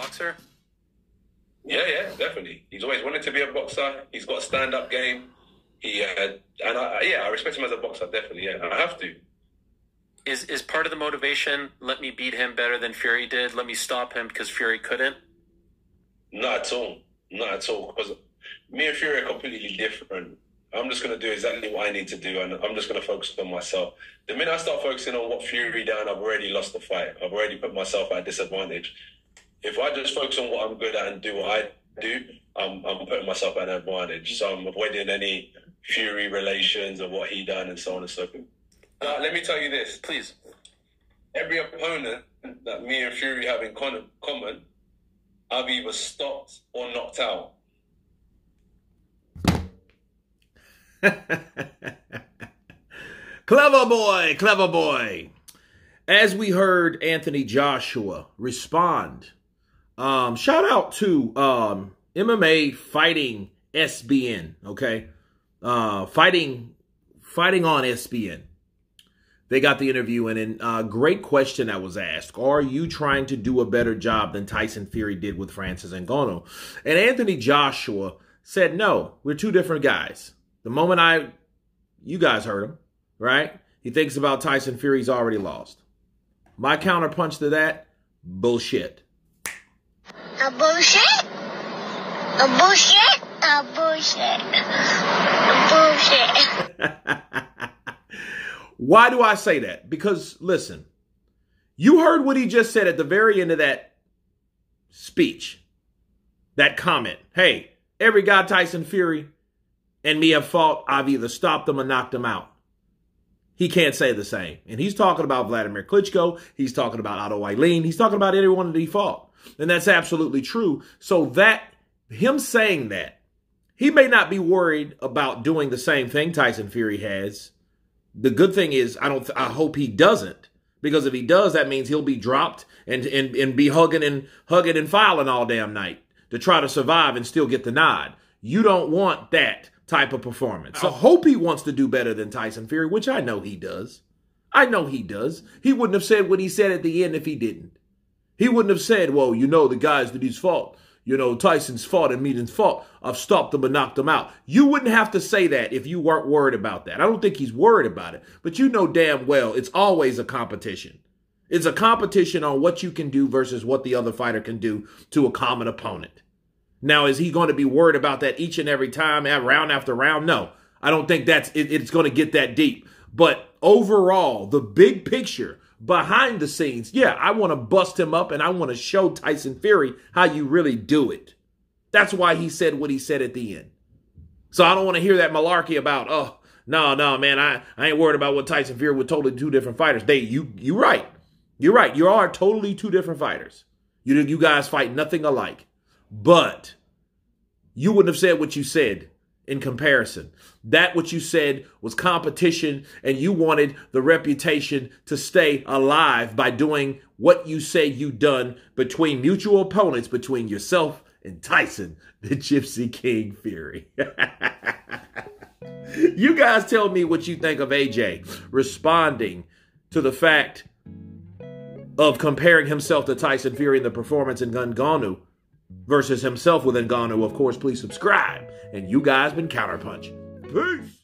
boxer? Yeah, definitely. He's always wanted to be a boxer. He's got a stand-up game. I respect him as a boxer, definitely. Yeah, I have to. Is part of the motivation, let me beat him better than Fury did? Let me stop him because Fury couldn't? Not at all. Not at all. Because me and Fury are completely different. I'm just going to do exactly what I need to do, and I'm just going to focus on myself. The minute I start focusing on what Fury done, I've already lost the fight. I've already put myself at a disadvantage. If I just focus on what I'm good at and do what I do, I'm putting myself at an advantage. So I'm avoiding any Fury relations of what he done and so on and so forth. Let me tell you this. Please. Every opponent that me and Fury have in common, I've either stopped or knocked out. Clever boy, clever boy. As we heard Anthony Joshua respond, shout out to MMA Fighting SBN, okay? Fighting on SBN. They got the interview, and great question that was asked. Are you trying to do a better job than Tyson Fury did with Francis Ngannou? And Anthony Joshua said, no, we're two different guys. The moment you guys heard him, right? He thinks about Tyson Fury's already lost. My counterpunch to that, bullshit. A bullshit? A bullshit? A bullshit. A bullshit. Why do I say that? Because, listen, you heard what he just said at the very end of that speech, that comment. Hey, every guy Tyson Fury and me have fought, I've either stopped them or knocked them out. He can't say the same. And he's talking about Vladimir Klitschko. He's talking about Otto Wallin. He's talking about anyone that he fought. And that's absolutely true. So him saying that, he may not be worried about doing the same thing Tyson Fury has. The good thing is, I hope he doesn't, because if he does, that means he'll be dropped and be hugging and filing all damn night to try to survive and still get the nod. You don't want that type of performance. So I hope he wants to do better than Tyson Fury, which I know he does. I know he does. He wouldn't have said what he said at the end if he didn't. He wouldn't have said, well, the guys that he's fought, Tyson's fought and Meaden's fought. I've stopped them and knocked them out. You wouldn't have to say that if you weren't worried about that. I don't think he's worried about it. But you know damn well it's always a competition. It's a competition on what you can do versus what the other fighter can do to a common opponent. Now, is he going to be worried about that each and every time, round after round? No, I don't think it's going to get that deep. But overall, the big picture, behind the scenes, yeah, I want to bust him up and I want to show Tyson Fury how you really do it. That's why he said what he said at the end. So I don't want to hear that malarkey about, oh, no, man, I ain't worried about what Tyson Fury with totally two different fighters. You're right. You're right. You are totally two different fighters. You guys fight nothing alike. But you wouldn't have said what you said in comparison. That what you said was competition, and you wanted the reputation to stay alive by doing what you say you done between mutual opponents, between yourself and Tyson, the Gypsy King Fury. You guys tell me what you think of AJ responding to the fact of comparing himself to Tyson Fury in the performance in Ngannou versus himself with Ngannou. Of course, please subscribe. And you guys been Counterpunch. Peace.